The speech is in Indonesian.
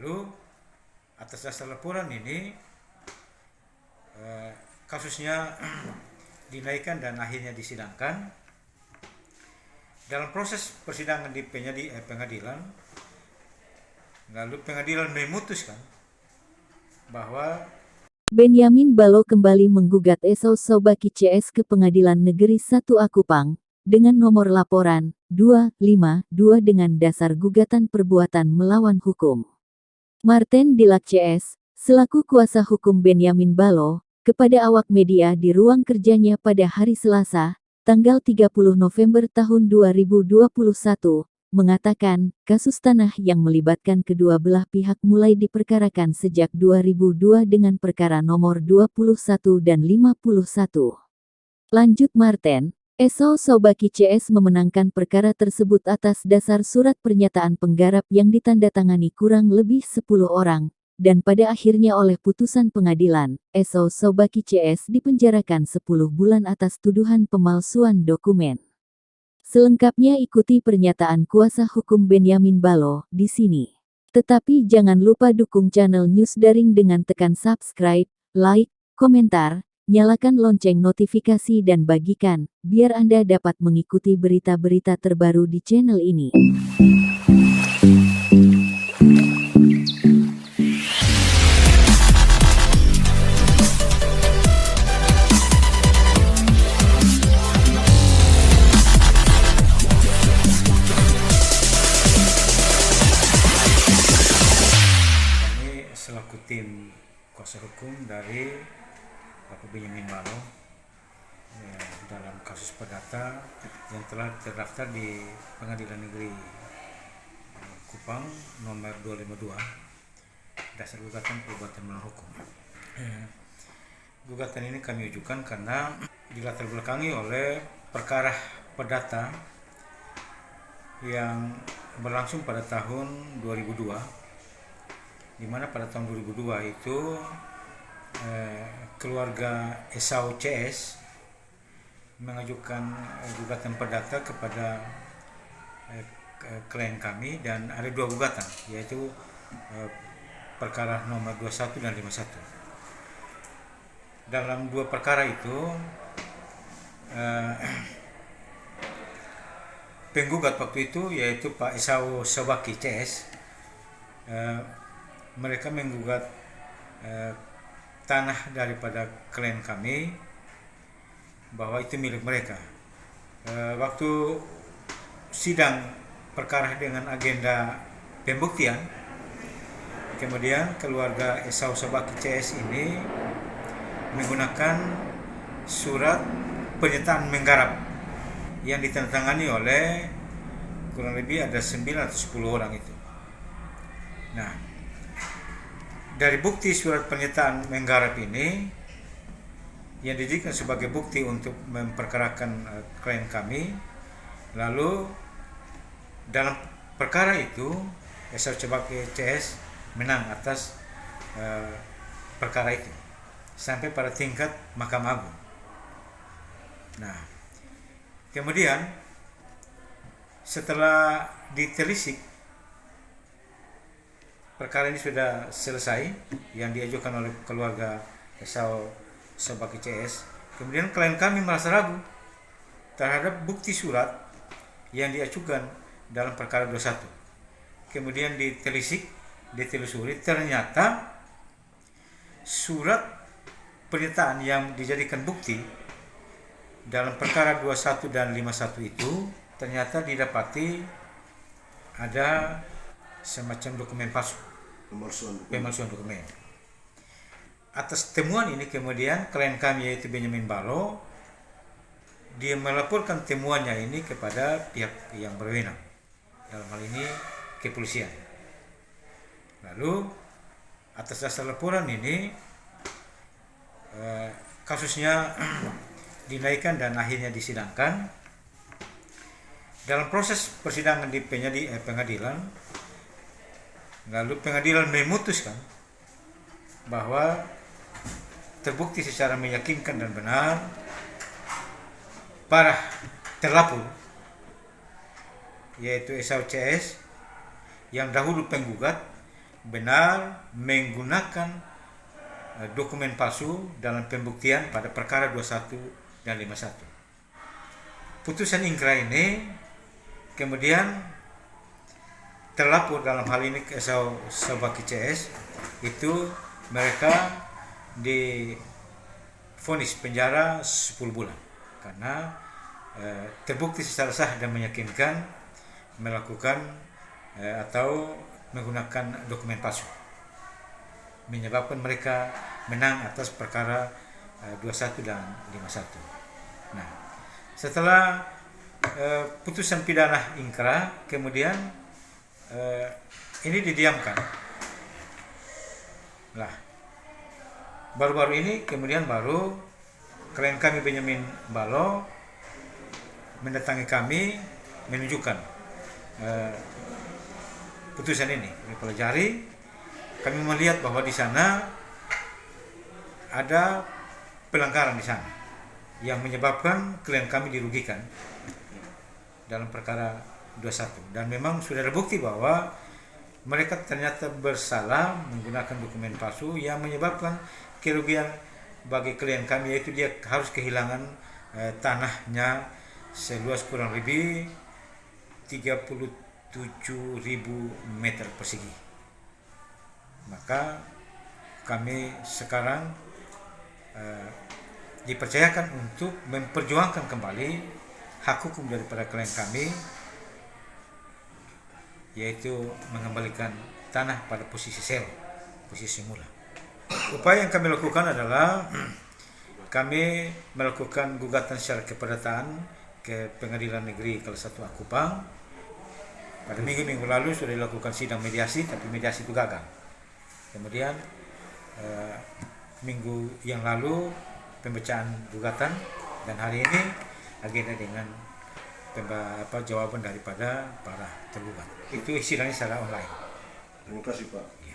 Lalu atas dasar laporan ini kasusnya dinaikkan dan akhirnya disidangkan. Dalam proses persidangan di pengadilan, lalu pengadilan memutuskan bahwa Benyamin Balo kembali menggugat Esau Sobaki CS ke Pengadilan Negeri 1 Akupang dengan nomor laporan 252 dengan dasar gugatan perbuatan melawan hukum. Martin Dilak CS, selaku kuasa hukum Benyamin Balo, kepada awak media di ruang kerjanya pada hari Selasa, tanggal 30 November tahun 2021, mengatakan, kasus tanah yang melibatkan kedua belah pihak mulai diperkarakan sejak 2002 dengan perkara nomor 21 dan 51. Lanjut Martin, Esau Sobaki CS memenangkan perkara tersebut atas dasar surat pernyataan penggarap yang ditandatangani kurang lebih 10 orang, dan pada akhirnya oleh putusan pengadilan, Esau Sobaki CS dipenjarakan 10 bulan atas tuduhan pemalsuan dokumen. Selengkapnya ikuti pernyataan kuasa hukum Benyamin Balo di sini. Tetapi jangan lupa dukung channel News Daring dengan tekan subscribe, like, komentar, nyalakan lonceng notifikasi dan bagikan, biar Anda dapat mengikuti berita-berita terbaru di channel ini. Selaku tim kuasa hukum dari Bapak Benyamin Balo dalam kasus perdata yang telah terdaftar di Pengadilan Negeri Kupang nomor 252 dasar gugatan perbuatan melawan hukum. Gugatan ini kami ajukan karena dilatar belakangi oleh perkara perdata yang berlangsung pada tahun 2002, di mana pada tahun 2002 itu keluarga Esau CS mengajukan gugatan perdata kepada klien kami, dan ada dua gugatan, yaitu perkara nomor 21 dan 51. Dalam dua perkara itu penggugat waktu itu yaitu Pak Esau Sobaki CS, mereka menggugat tanah daripada klien kami bahwa itu milik mereka. Waktu sidang perkara dengan agenda pembuktian, kemudian keluarga Esau Sobaki CS ini menggunakan surat pernyataan menggarap yang ditandatangani oleh kurang lebih ada 9 atau 10 orang itu. Nah, dari bukti surat pernyataan menggarap ini yang dijadikan sebagai bukti untuk memperkarakan klien kami, lalu dalam perkara itu Esau Sobaki CS menang atas perkara itu sampai pada tingkat Mahkamah Agung. Nah, kemudian setelah ditelisik, perkara ini sudah selesai yang diajukan oleh keluarga Esau Sobaki CS. Kemudian klien kami merasa ragu terhadap bukti surat yang diajukan dalam perkara 21. Kemudian ditelusuri, ternyata surat pernyataan yang dijadikan bukti dalam perkara 21 dan 51 itu ternyata didapati ada semacam dokumen palsu, pemalsuan dokumen. Atas temuan ini kemudian klien kami yaitu Benyamin Balo, dia melaporkan temuannya ini kepada pihak yang berwenang, dalam hal ini kepolisian. Lalu atas dasar laporan ini kasusnya dinaikkan dan akhirnya disidangkan. Dalam proses persidangan di pengadilan, lalu pengadilan memutuskan bahwa terbukti secara meyakinkan dan benar para terlapor yaitu Esau CS yang dahulu penggugat benar menggunakan dokumen palsu dalam pembuktian pada perkara 21 dan 51. Putusan ingkrah ini kemudian terlapor dalam hal ini Sobaki CS itu mereka divonis penjara 10 bulan karena terbukti secara sah dan meyakinkan melakukan atau menggunakan dokumen palsu, menyebabkan mereka menang atas perkara 21 dan 51. Nah, setelah putusan pidana ingkrah, kemudian ini didiamkan. Lah, baru-baru ini kemudian baru klien kami Benyamin Balo mendatangi kami menunjukkan putusan ini. Kami pelajari, kami melihat bahwa di sana ada pelanggaran di sana yang menyebabkan klien kami dirugikan dalam perkara 21, dan memang sudah terbukti bahwa mereka ternyata bersalah menggunakan dokumen palsu yang menyebabkan kerugian bagi klien kami, yaitu dia harus kehilangan tanahnya seluas kurang lebih 37.000 meter persegi. Maka kami sekarang dipercayakan untuk memperjuangkan kembali hak hukum daripada klien kami, yaitu mengembalikan tanah pada posisi sewa, posisi semula. Upaya yang kami lakukan adalah kami melakukan gugatan secara keperdataan ke Pengadilan Negeri Kelas 1 Akupang. Pada minggu lalu sudah dilakukan sidang mediasi, tapi mediasi itu gagal. Kemudian minggu yang lalu pembacaan gugatan, dan hari ini agenda dengan jawaban daripada para tergugat. Itu sidangnya secara online. Terima kasih Pak. Ya.